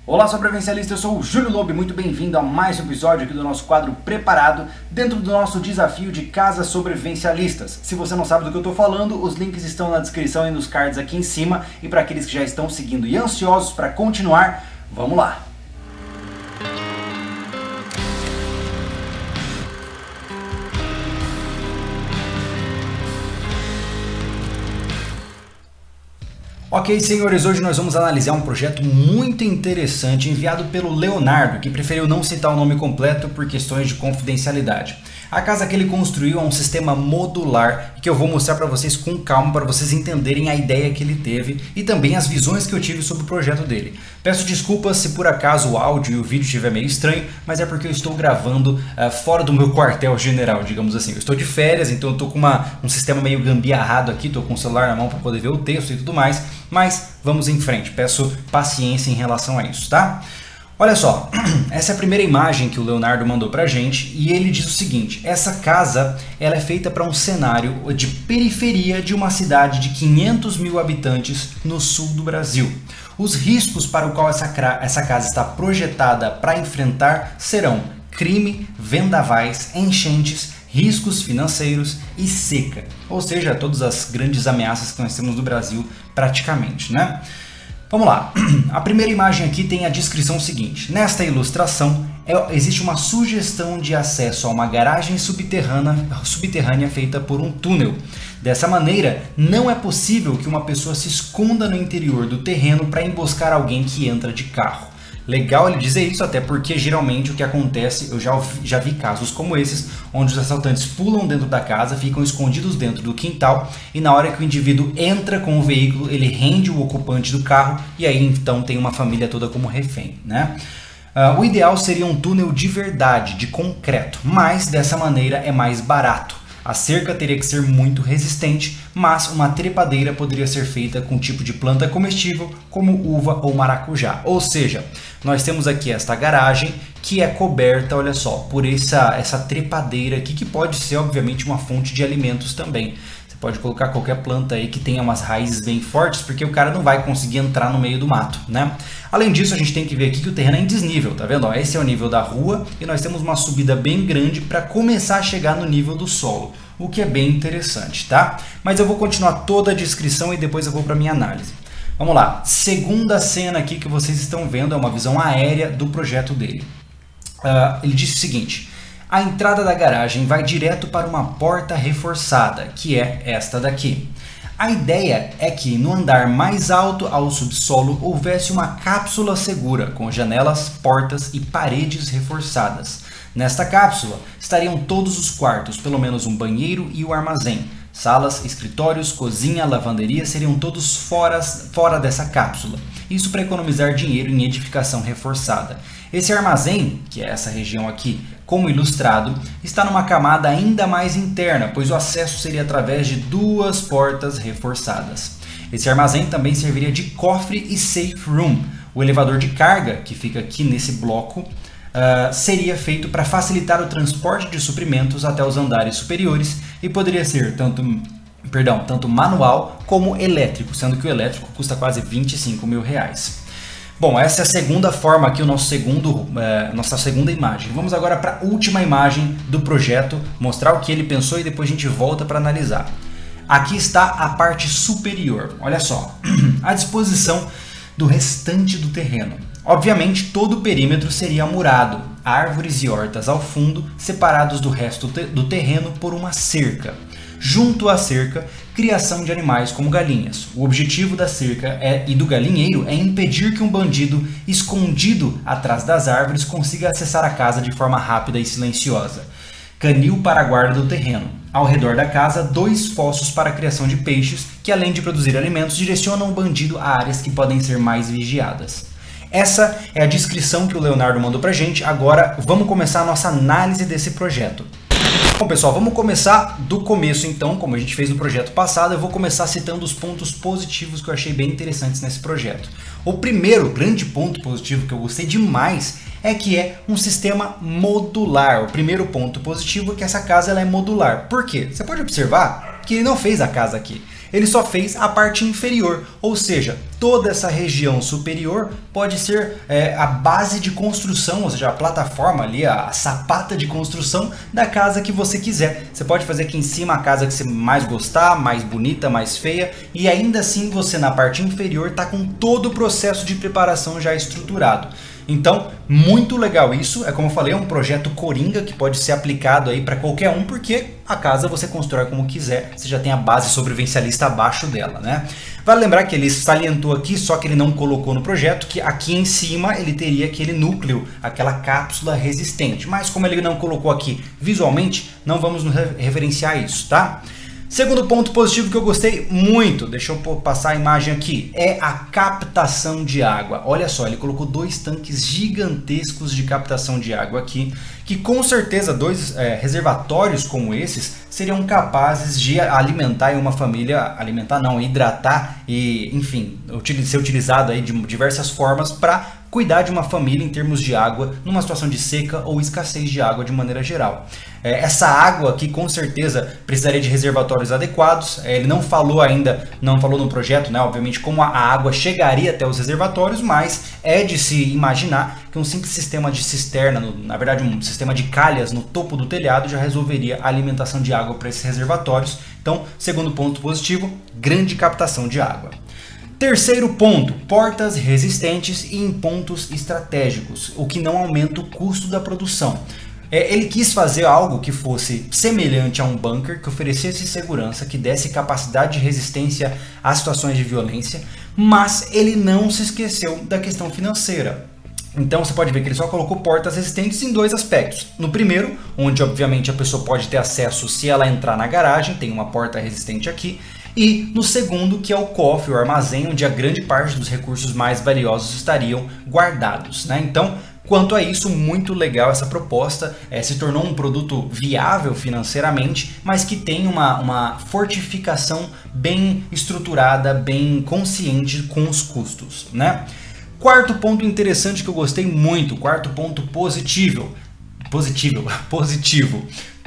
Olá, sobrevivencialista, eu sou o Júlio Lobo e muito bem-vindo a mais um episódio aqui do nosso quadro Preparado, dentro do nosso desafio de Casas Sobrevivencialistas. Se você não sabe do que eu estou falando, os links estão na descrição e nos cards aqui em cima, e para aqueles que já estão seguindo e ansiosos para continuar, vamos lá! Ok, senhores, hoje nós vamos analisar um projeto muito interessante enviado pelo Leonardo, que preferiu não citar o nome completo por questões de confidencialidade. A casa que ele construiu é um sistema modular que eu vou mostrar para vocês com calma, para vocês entenderem a ideia que ele teve e também as visões que eu tive sobre o projeto dele. Peço desculpas se por acaso o áudio e o vídeo estiver meio estranho, mas é porque eu estou gravando fora do meu quartel-general, digamos assim. Eu estou de férias, então eu estou com um sistema meio gambiarrado aqui, estou com o celular na mão para poder ver o texto e tudo mais, mas vamos em frente, peço paciência em relação a isso, tá? Olha só, essa é a primeira imagem que o Leonardo mandou pra gente e ele diz o seguinte: essa casa ela é feita para um cenário de periferia de uma cidade de 500 mil habitantes no sul do Brasil. Os riscos para o qual essa casa está projetada para enfrentar serão crime, vendavais, enchentes, riscos financeiros e seca, ou seja, todas as grandes ameaças que nós temos no Brasil praticamente, né? Vamos lá, a primeira imagem aqui tem a descrição seguinte: nesta ilustração existe uma sugestão de acesso a uma garagem subterrânea feita por um túnel. Dessa maneira, não é possível que uma pessoa se esconda no interior do terreno para emboscar alguém que entra de carro. Legal ele dizer isso, até porque geralmente o que acontece, eu já vi casos como esses, onde os assaltantes pulam dentro da casa, ficam escondidos dentro do quintal e na hora que o indivíduo entra com o veículo, ele rende o ocupante do carro e aí então tem uma família toda como refém, né? O ideal seria um túnel de verdade, de concreto, mas dessa maneira é mais barato. A cerca teria que ser muito resistente, mas uma trepadeira poderia ser feita com um tipo de planta comestível como uva ou maracujá. Ou seja, nós temos aqui esta garagem que é coberta, olha só, por essa trepadeira aqui, que pode ser obviamente uma fonte de alimentos também. Você pode colocar qualquer planta aí que tenha umas raízes bem fortes, porque o cara não vai conseguir entrar no meio do mato, né? Além disso, a gente tem que ver aqui que o terreno é em desnível, tá vendo? Ó, esse é o nível da rua e nós temos uma subida bem grande para começar a chegar no nível do solo, o que é bem interessante, tá? Mas eu vou continuar toda a descrição e depois eu vou para minha análise. Vamos lá, segunda cena aqui que vocês estão vendo é uma visão aérea do projeto dele. Ele disse o seguinte: a entrada da garagem vai direto para uma porta reforçada, que é esta daqui. A ideia é que no andar mais alto ao subsolo houvesse uma cápsula segura, com janelas, portas e paredes reforçadas. Nesta cápsula estariam todos os quartos, pelo menos um banheiro e o armazém. Salas, escritórios, cozinha, lavanderia seriam todos fora dessa cápsula. Isso para economizar dinheiro em edificação reforçada. Esse armazém, que é essa região aqui, como ilustrado, está numa camada ainda mais interna, pois o acesso seria através de duas portas reforçadas. Esse armazém também serviria de cofre e safe room. O elevador de carga, que fica aqui nesse bloco, seria feito para facilitar o transporte de suprimentos até os andares superiores e poderia ser tanto manual como elétrico, sendo que o elétrico custa quase R$25 mil. Bom, essa é a segunda forma aqui, nossa segunda imagem. Vamos agora para a última imagem do projeto, mostrar o que ele pensou e depois a gente volta para analisar. Aqui está a parte superior, olha só, a disposição do restante do terreno. Obviamente, todo o perímetro seria murado, árvores e hortas ao fundo, separados do resto do terreno por uma cerca. Junto à cerca, criação de animais como galinhas. O objetivo da cerca e do galinheiro é impedir que um bandido escondido atrás das árvores consiga acessar a casa de forma rápida e silenciosa. Canil para a guarda do terreno. Ao redor da casa, 2 fossos para a criação de peixes, que além de produzir alimentos, direcionam o bandido a áreas que podem ser mais vigiadas. Essa é a descrição que o Leonardo mandou pra gente. Agora vamos começar a nossa análise desse projeto. Bom, pessoal, vamos começar do começo então, como a gente fez no projeto passado. Eu vou começar citando os pontos positivos que eu achei bem interessantes nesse projeto. O primeiro grande ponto positivo que eu gostei demais é que é um sistema modular. O primeiro ponto positivo é que essa casa ela é modular. Por quê? Você pode observar que ele não fez a casa aqui. ele só fez a parte inferior, ou seja, toda essa região superior pode ser a base de construção, ou seja, a plataforma ali, a sapata de construção da casa que você quiser. Você pode fazer aqui em cima a casa que você mais gostar, mais bonita, mais feia, e ainda assim você na parte inferior está com todo o processo de preparação já estruturado. Então, muito legal isso. É como eu falei, é um projeto coringa que pode ser aplicado aí para qualquer um, porque a casa você constrói como quiser, você já tem a base sobrevivencialista abaixo dela, né? Vale lembrar que ele salientou aqui, só que ele não colocou no projeto, que aqui em cima ele teria aquele núcleo, aquela cápsula resistente. Mas como ele não colocou aqui visualmente, não vamos referenciar isso, tá? Segundo ponto positivo que eu gostei muito, deixa eu passar a imagem aqui, é a captação de água. Olha só, ele colocou 2 tanques gigantescos de captação de água aqui, que com certeza 2 reservatórios como esses seriam capazes de alimentar uma família, hidratar e, enfim, ser utilizado aí de diversas formas para cuidar de uma família em termos de água, numa situação de seca ou escassez de água de maneira geral. Essa água aqui com certeza precisaria de reservatórios adequados. Ele não falou ainda, não falou no projeto, né, obviamente, como a água chegaria até os reservatórios, mas é de se imaginar que um simples sistema de cisterna, na verdade um sistema de calhas no topo do telhado já resolveria a alimentação de água para esses reservatórios. Então, segundo ponto positivo, grande captação de água. Terceiro ponto, portas resistentes e em pontos estratégicos, o que não aumenta o custo da produção. Ele quis fazer algo que fosse semelhante a um bunker, que oferecesse segurança, que desse capacidade de resistência a situações de violência, mas ele não se esqueceu da questão financeira. Então você pode ver que ele só colocou portas resistentes em 2 aspectos. No primeiro, onde obviamente a pessoa pode ter acesso se ela entrar na garagem, tem uma porta resistente aqui. E no segundo, que é o cofre, o armazém, onde a grande parte dos recursos mais valiosos estariam guardados, né? Então, quanto a isso, muito legal essa proposta, se tornou um produto viável financeiramente, mas que tem uma fortificação bem estruturada, bem consciente com os custos, né? Quarto ponto interessante que eu gostei muito, quarto ponto positivo.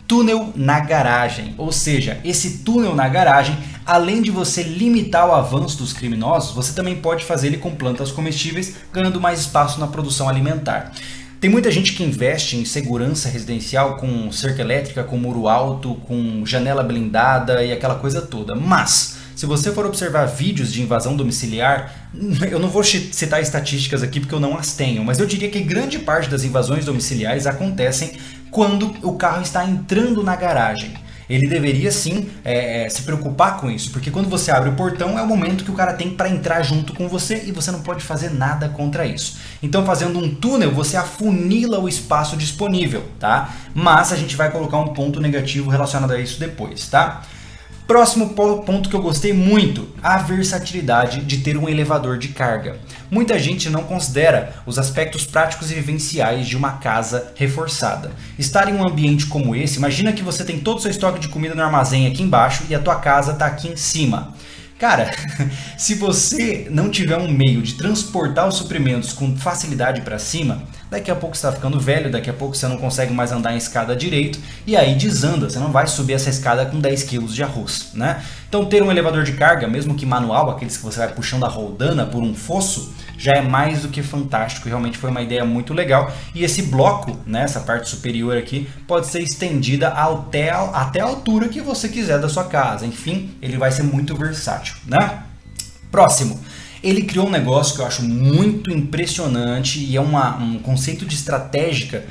Túnel na garagem, ou seja, esse túnel na garagem, além de você limitar o avanço dos criminosos, você também pode fazer ele com plantas comestíveis, ganhando mais espaço na produção alimentar. Tem muita gente que investe em segurança residencial com cerca elétrica, com muro alto, com janela blindada e aquela coisa toda, mas se você for observar vídeos de invasão domiciliar, eu não vou citar estatísticas aqui porque eu não as tenho, mas eu diria que grande parte das invasões domiciliares acontecem quando o carro está entrando na garagem. Ele deveria sim se preocupar com isso, porque quando você abre o portão é o momento que o cara tem para entrar junto com você e você não pode fazer nada contra isso. Então, fazendo um túnel, você afunila o espaço disponível, tá? Mas a gente vai colocar um ponto negativo relacionado a isso depois, tá? Próximo ponto que eu gostei muito, a versatilidade de ter um elevador de carga. Muita gente não considera os aspectos práticos e vivenciais de uma casa reforçada. Estar em um ambiente como esse, imagina que você tem todo o seu estoque de comida no armazém aqui embaixo e a tua casa está aqui em cima. Cara, se você não tiver um meio de transportar os suprimentos com facilidade para cima, daqui a pouco você está ficando velho, daqui a pouco você não consegue mais andar em escada direito e aí desanda, você não vai subir essa escada com 10 kg de arroz, né? Então ter um elevador de carga, mesmo que manual, aqueles que você vai puxando a roldana por um fosso, já é mais do que fantástico, realmente foi uma ideia muito legal. E esse bloco, né, essa parte superior aqui, pode ser estendida até a altura que você quiser da sua casa. Enfim, ele vai ser muito versátil, né? Próximo. Ele criou um negócio que eu acho muito impressionante e é um conceito de estratégia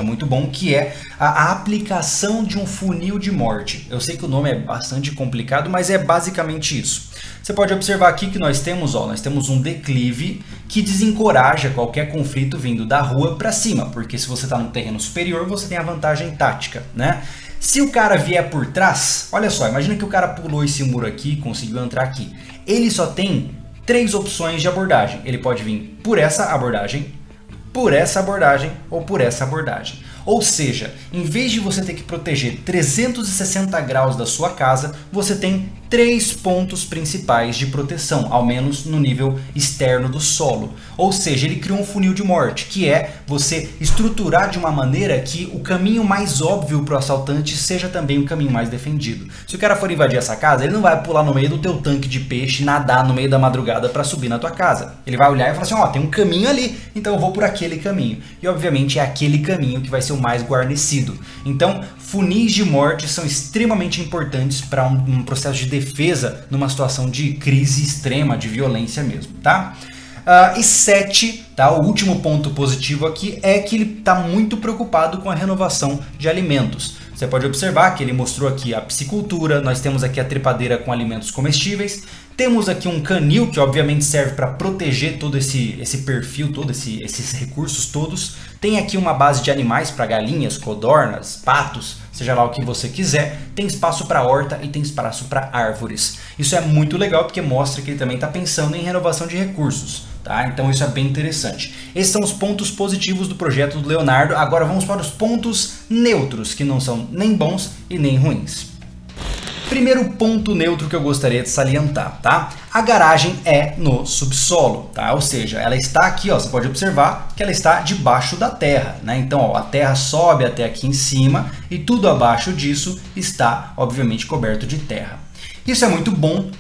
muito bom, que é a aplicação de um funil de morte. Eu sei que o nome é bastante complicado, mas é basicamente isso. Você pode observar aqui que nós temos um declive que desencoraja qualquer conflito vindo da rua para cima, porque se você está no terreno superior, você tem a vantagem tática, né? Se o cara vier por trás, olha só, imagina que o cara pulou esse muro aqui e conseguiu entrar aqui. Ele só tem 3 opções de abordagem. Ele pode vir por essa abordagem ou por essa abordagem. Ou seja, em vez de você ter que proteger 360 graus da sua casa, você tem 3 pontos principais de proteção, ao menos no nível externo do solo. Ou seja, ele criou um funil de morte, que é você estruturar de uma maneira que o caminho mais óbvio para o assaltante seja também o caminho mais defendido. Se o cara for invadir essa casa, ele não vai pular no meio do teu tanque de peixe e nadar no meio da madrugada para subir na tua casa. Ele vai olhar e falar assim, ó, tem um caminho ali, então eu vou por aquele caminho. E obviamente é aquele caminho que vai ser o mais guarnecido. Então, funis de morte são extremamente importantes para um processo de defesa numa situação de crise extrema, de violência mesmo, tá? E 7, tá? O último ponto positivo aqui é que ele está muito preocupado com a renovação de alimentos. Você pode observar que ele mostrou aqui a piscicultura, nós temos aqui a trepadeira com alimentos comestíveis, temos aqui um canil que obviamente serve para proteger todo esse perfil, todos esses recursos todos. Tem aqui uma base de animais para galinhas, codornas, patos, seja lá o que você quiser. Tem espaço para horta e tem espaço para árvores. Isso é muito legal porque mostra que ele também está pensando em renovação de recursos. Tá? Então isso é bem interessante. Esses são os pontos positivos do projeto do Leonardo. Agora vamos para os pontos neutros, que não são nem bons e nem ruins. Primeiro ponto neutro que eu gostaria de salientar, tá? A garagem é no subsolo, tá? Ou seja, ela está aqui, ó, você pode observar que ela está debaixo da terra, né? Então, ó, a terra sobe até aqui em cima e tudo abaixo disso está, obviamente, coberto de terra. Isso é muito bom,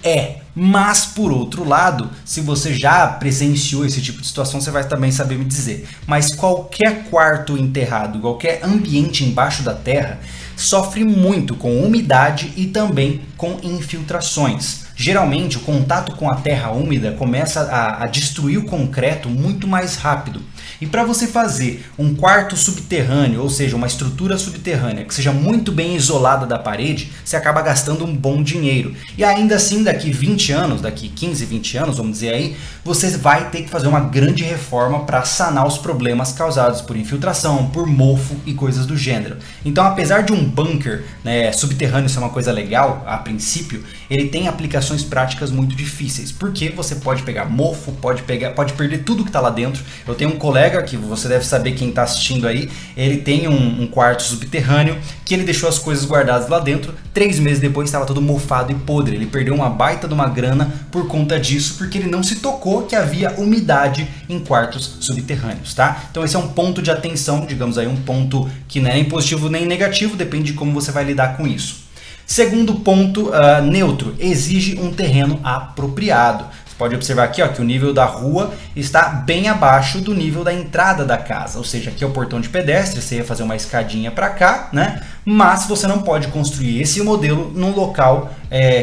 mas por outro lado, se você já presenciou esse tipo de situação, você vai também saber me dizer. Mas qualquer quarto enterrado, qualquer ambiente embaixo da terra, sofre muito com umidade e também com infiltrações. Geralmente, o contato com a terra úmida começa a destruir o concreto muito mais rápido. E para você fazer um quarto subterrâneo, ou seja, uma estrutura subterrânea que seja muito bem isolada da parede, você acaba gastando um bom dinheiro. E ainda assim, daqui 20 anos, daqui 15, 20 anos, vamos dizer aí, você vai ter que fazer uma grande reforma para sanar os problemas causados por infiltração, por mofo e coisas do gênero. Então, apesar de um bunker, né, subterrâneo ser uma coisa legal, a princípio, ele tem aplicações práticas muito difíceis, porque você pode pegar mofo, pode perder tudo que está lá dentro. Eu tenho um colega que você deve saber, quem está assistindo aí, ele tem um quarto subterrâneo que ele deixou as coisas guardadas lá dentro. 3 meses depois estava todo mofado e podre. Ele perdeu uma baita de uma grana por conta disso, porque ele não se tocou que havia umidade em quartos subterrâneos, tá? Então esse é um ponto de atenção, digamos aí, um ponto que não é nem positivo nem negativo, depende de como você vai lidar com isso. Segundo ponto, neutro, exige um terreno apropriado. Pode observar aqui, ó, que o nível da rua está bem abaixo do nível da entrada da casa, ou seja, aqui é o portão de pedestre, você ia fazer uma escadinha para cá, né? Mas você não pode construir esse modelo num local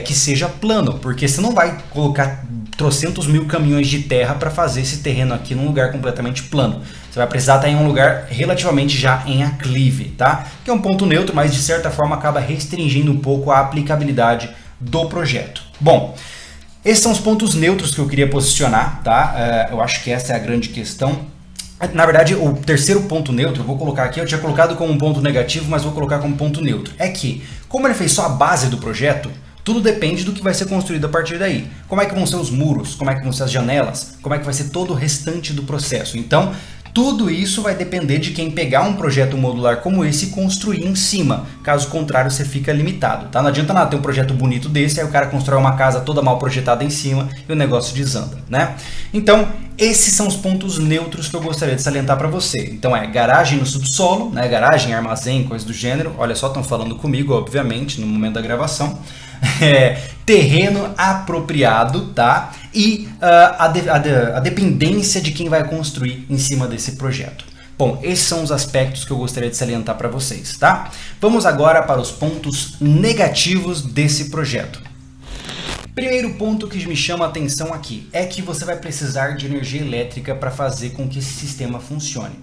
que seja plano, porque você não vai colocar trocentos mil caminhões de terra para fazer esse terreno aqui num lugar completamente plano. Você vai precisar estar em um lugar relativamente já em aclive, tá? Que é um ponto neutro, mas de certa forma acaba restringindo um pouco a aplicabilidade do projeto. Bom, esses são os pontos neutros que eu queria posicionar, tá? Eu acho que essa é a grande questão. Na verdade, o terceiro ponto neutro, eu vou colocar aqui, eu tinha colocado como um ponto negativo, mas vou colocar como ponto neutro. É que, como ele fez só a base do projeto, tudo depende do que vai ser construído a partir daí. Como é que vão ser os muros, como é que vão ser as janelas, como é que vai ser todo o restante do processo. Então, tudo isso vai depender de quem pegar um projeto modular como esse e construir em cima. Caso contrário, você fica limitado, tá? Não adianta nada ter um projeto bonito desse, aí o cara constrói uma casa toda mal projetada em cima e o negócio desanda, né? Então, esses são os pontos neutros que eu gostaria de salientar para você. Então garagem no subsolo, né? Garagem, armazém, coisa do gênero. Olha só, estão falando comigo, obviamente, no momento da gravação. Terreno apropriado, tá? E a dependência de quem vai construir em cima desse projeto. Bom, esses são os aspectos que eu gostaria de salientar para vocês, tá? Vamos agora para os pontos negativos desse projeto. Primeiro ponto que me chama a atenção aqui é que você vai precisar de energia elétrica para fazer com que esse sistema funcione.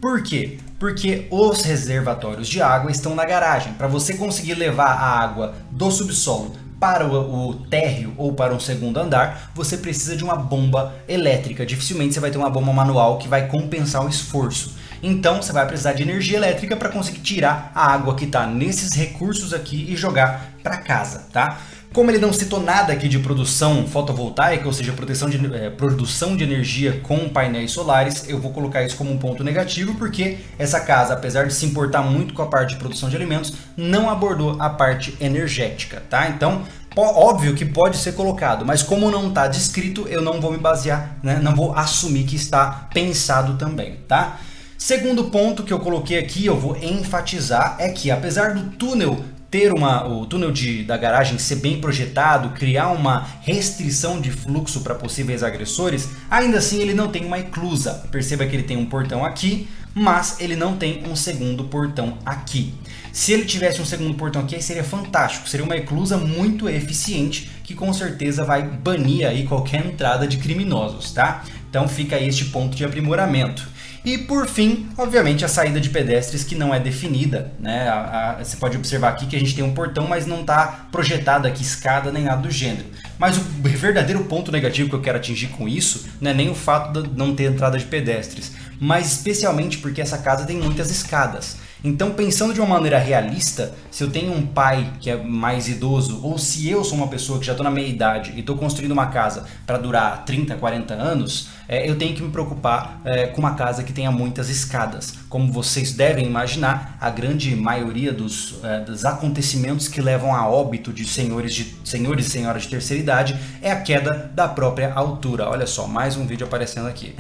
Por quê? Porque os reservatórios de água estão na garagem. Para você conseguir levar a água do subsolo para o térreo ou para um segundo andar, você precisa de uma bomba elétrica. Dificilmente você vai ter uma bomba manual que vai compensar o esforço. Então você vai precisar de energia elétrica para conseguir tirar a água que está nesses recursos aqui e jogar para casa, tá? Como ele não citou nada aqui de produção fotovoltaica, ou seja, produção de energia com painéis solares, eu vou colocar isso como um ponto negativo, porque essa casa, apesar de se importar muito com a parte de produção de alimentos, não abordou a parte energética, tá? Então, óbvio que pode ser colocado, mas como não está descrito, eu não vou me basear, né? Não vou assumir que está pensado também, tá? Segundo ponto que eu coloquei aqui, eu vou enfatizar, é que apesar do túnel ter o túnel da garagem ser bem projetado, criar uma restrição de fluxo para possíveis agressores, ainda assim ele não tem uma eclusa. Perceba que ele tem um portão aqui, mas ele não tem um segundo portão aqui. Se ele tivesse um segundo portão aqui, seria fantástico, seria uma eclusa muito eficiente que com certeza vai banir aí qualquer entrada de criminosos, tá? Então fica aí este ponto de aprimoramento. E por fim, obviamente, a saída de pedestres que não é definida, né? Você pode observar aqui que a gente tem um portão, mas não está projetada aqui escada nem nada do gênero. Mas o verdadeiro ponto negativo que eu quero atingir com isso não é nem o fato de não ter entrada de pedestres, mas especialmente porque essa casa tem muitas escadas. Então, pensando de uma maneira realista, se eu tenho um pai que é mais idoso, ou se eu sou uma pessoa que já estou na meia idade e estou construindo uma casa para durar 30, 40 anos, eu tenho que me preocupar com uma casa que tenha muitas escadas. Como vocês devem imaginar, a grande maioria dos acontecimentos que levam a óbito de senhores e senhoras de terceira idade é a queda da própria altura. Olha só, mais um vídeo aparecendo aqui,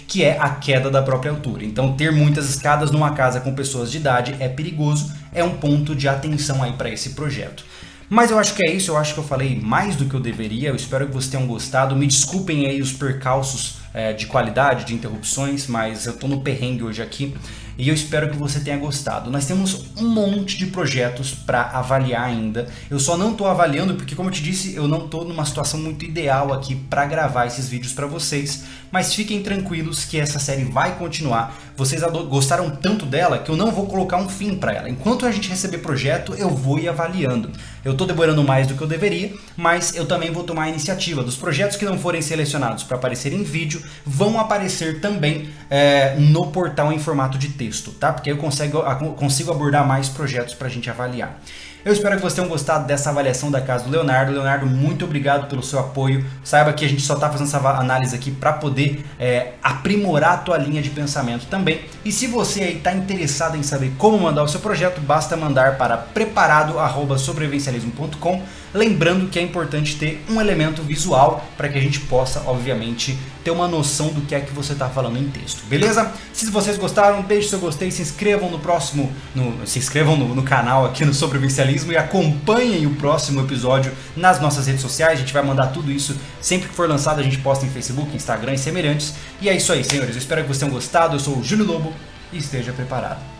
que é a queda da própria altura. Então, ter muitas escadas numa casa com pessoas de idade é perigoso, é um ponto de atenção aí para esse projeto. Mas eu acho que é isso, eu acho que eu falei mais do que eu deveria, eu espero que vocês tenham gostado. Me desculpem aí os percalços de qualidade, de interrupções, mas eu tô no perrengue hoje aqui e eu espero que você tenha gostado. Nós temos um monte de projetos para avaliar ainda, eu só não tô avaliando porque, como eu te disse, eu não tô numa situação muito ideal aqui para gravar esses vídeos para vocês, mas fiquem tranquilos que essa série vai continuar. Vocês gostaram tanto dela que eu não vou colocar um fim para ela. Enquanto a gente receber projeto, eu vou ir avaliando. Eu tô demorando mais do que eu deveria, mas eu também vou tomar a iniciativa dos projetos que não forem selecionados para aparecer em vídeo, vão aparecer também no portal em formato de texto, tá? Porque eu consigo abordar mais projetos para a gente avaliar. Eu espero que vocês tenham gostado dessa avaliação da casa do Leonardo. Leonardo, muito obrigado pelo seu apoio. Saiba que a gente só está fazendo essa análise aqui para poder aprimorar a tua linha de pensamento também. E se você aí está interessado em saber como mandar o seu projeto, basta mandar para preparado@sobrevivencialismo.com. Lembrando que é importante ter um elemento visual para que a gente possa, obviamente, ter uma noção do que é que você está falando em texto, beleza? Se vocês gostaram, deixe seu gostei, se inscrevam no canal aqui no Sobrevivencialismo e acompanhem o próximo episódio nas nossas redes sociais. A gente vai mandar tudo isso sempre que for lançado, a gente posta em Facebook, Instagram e semelhantes. E é isso aí, senhores. Eu espero que vocês tenham gostado. Eu sou o Júlio Lobo e esteja preparado.